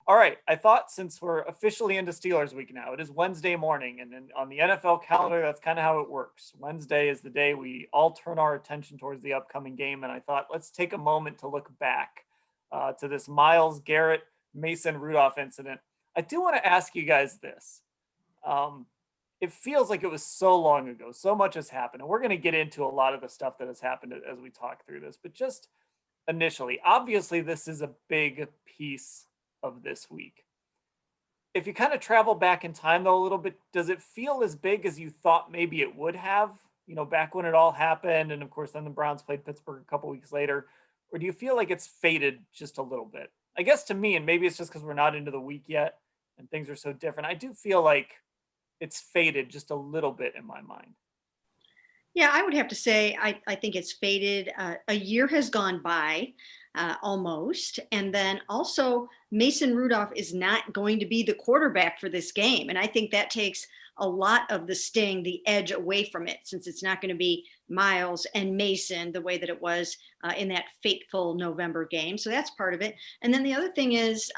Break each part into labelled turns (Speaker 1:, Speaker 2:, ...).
Speaker 1: All right. I thought since we're officially into Steelers week now, it is Wednesday morning, and then on the NFL calendar, that's kind of how it works. Wednesday is the day we all turn our attention towards the upcoming game, and I thought let's take a moment to look back to this Myles Garrett Mason Rudolph incident. I do want to ask you guys this. Um, it feels like it was so long ago. So much has happened, and we're going to get into a lot of the stuff that has happened as we talk through this. But just initially, obviously, this is a big piece of this week. If you kind of travel back in time though a little bit, does it feel as big as you thought maybe it would have, back when it all happened? And of course, then the Browns played Pittsburgh a couple weeks later. Or do you feel like it's faded just a little bit? I guess to me, and maybe it's just because we're not into the week yet and things are so different, I do feel like it's faded just a little bit in my mind.
Speaker 2: Yeah, I would have to say I think it's faded. A year has gone by almost. And then also, Mason Rudolph is not going to be the quarterback for this game. And I think that takes a lot of the sting, the edge away from it, since it's not going to be Myles and Mason the way that it was in that fateful November game. So that's part of it. And then the other thing is,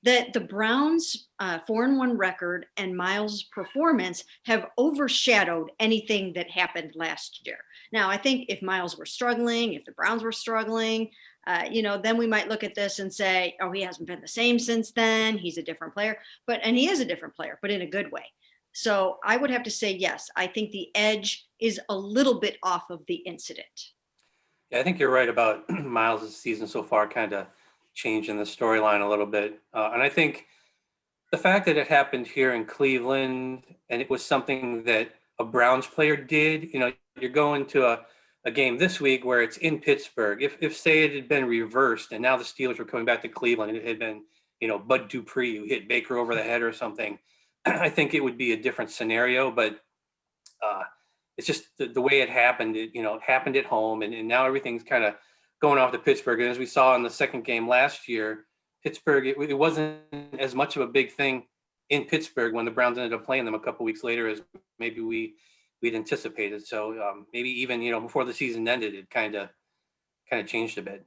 Speaker 2: that the Browns' 4-1 record and Myles' performance have overshadowed anything that happened last year. Now, I think if Myles were struggling, if the Browns were struggling, then we might look at this and say, oh, he hasn't been the same since then. He's a different player. And he is a different player, but in a good way. So I would have to say, yes, I think the edge is a little bit off of the incident.
Speaker 3: Yeah, I think you're right about Myles' season so far kind of changing the storyline a little bit. And I think the fact that it happened here in Cleveland and it was something that a Browns player did, you're going to a game this week where it's in Pittsburgh. If say it had been reversed and now the Steelers were coming back to Cleveland and it had been, Bud Dupree who hit Baker over the head or something, I think it would be a different scenario. But it's just the way it happened. It happened at home, and now everything's kind of going off to Pittsburgh. And as we saw in the second game last year, Pittsburgh, it wasn't as much of a big thing in Pittsburgh when the Browns ended up playing them a couple weeks later as maybe we'd anticipated. So maybe even, before the season ended, it kind of changed a bit.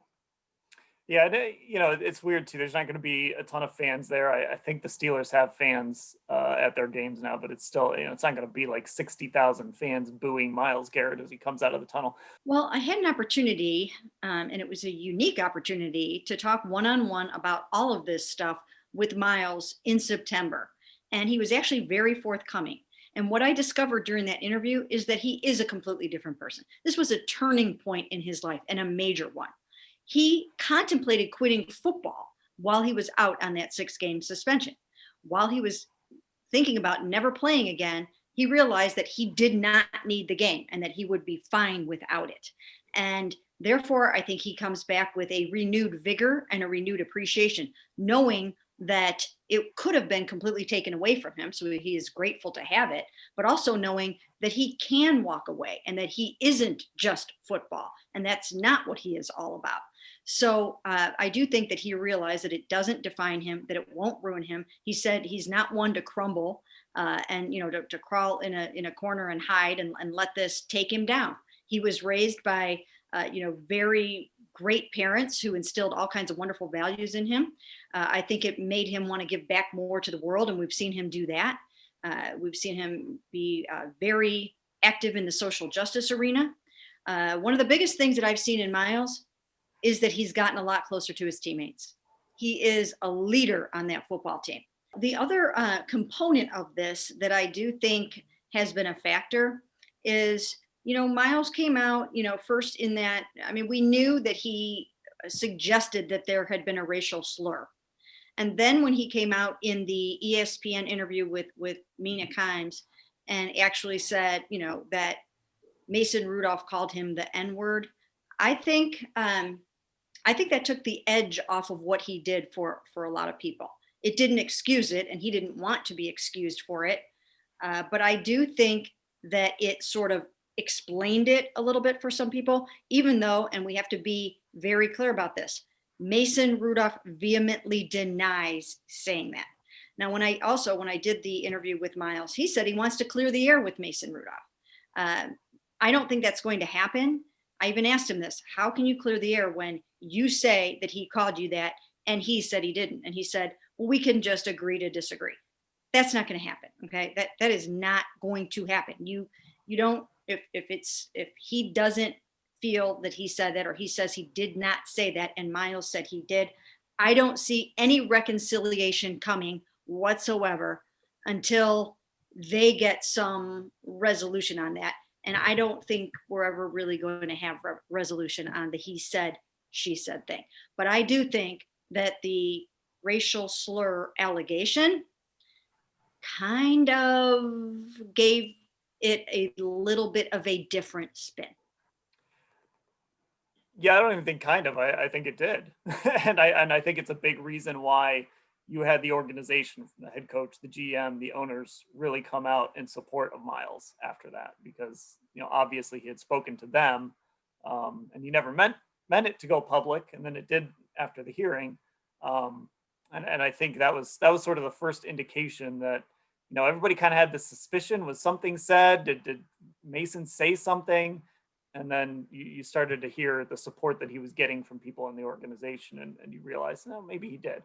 Speaker 1: Yeah, it's weird too. There's not going to be a ton of fans there. I think the Steelers have fans at their games now, but it's still, it's not going to be like 60,000 fans booing Myles Garrett as he comes out of the tunnel.
Speaker 2: Well, I had an opportunity, and it was a unique opportunity to talk one-on-one about all of this stuff with Myles in September. And he was actually very forthcoming. And what I discovered during that interview is that he is a completely different person. This was a turning point in his life, and a major one. He contemplated quitting football while he was out on that 6-game suspension. While he was thinking about never playing again, he realized that he did not need the game and that he would be fine without it. And therefore, I think he comes back with a renewed vigor and a renewed appreciation, knowing that it could have been completely taken away from him. So he is grateful to have it, but also knowing that he can walk away and that he isn't just football. And that's not what he is all about. So I do think that he realized that it doesn't define him, that it won't ruin him. He said he's not one to crumble and to crawl in a corner and hide and let this take him down. He was raised by very great parents who instilled all kinds of wonderful values in him. I think it made him want to give back more to the world, and we've seen him do that. We've seen him be very active in the social justice arena. One of the biggest things that I've seen in Myles is that he's gotten a lot closer to his teammates. He is a leader on that football team. The other component of this that I do think has been a factor is, Myles came out, first in that, we knew that he suggested that there had been a racial slur. And then when he came out in the ESPN interview with Mina Kimes and actually said, that Mason Rudolph called him the N-word, I think that took the edge off of what he did for a lot of people. It didn't excuse it, and he didn't want to be excused for it. But I do think that it sort of explained it a little bit for some people, even though, and we have to be very clear about this, Mason Rudolph vehemently denies saying that. Now, when I did the interview with Myles, he said he wants to clear the air with Mason Rudolph. I don't think that's going to happen. I even asked him this: how can you clear the air when you say that he called you that And he said he didn't. And he said, well, we can just agree to disagree. That's not going to happen. Okay. That is not going to happen. You don't, if he doesn't feel that he said that, or he says he did not say that, and Myles said he did, I don't see any reconciliation coming whatsoever until they get some resolution on that. And I don't think we're ever really going to have resolution on the he said, she said thing. But I do think that the racial slur allegation kind of gave it a little bit of a different spin.
Speaker 1: Yeah, I don't even think kind of. I think it did. And I think it's a big reason why you had the organization, from the head coach, the GM, the owners really come out in support of Myles after that, because, obviously he had spoken to them, and he never meant it to go public, and then it did after the hearing. And I think that was sort of the first indication that, everybody kind of had this suspicion, was something said? Did Mason say something? And then you started to hear the support that he was getting from people in the organization, and you realized, no, maybe he did.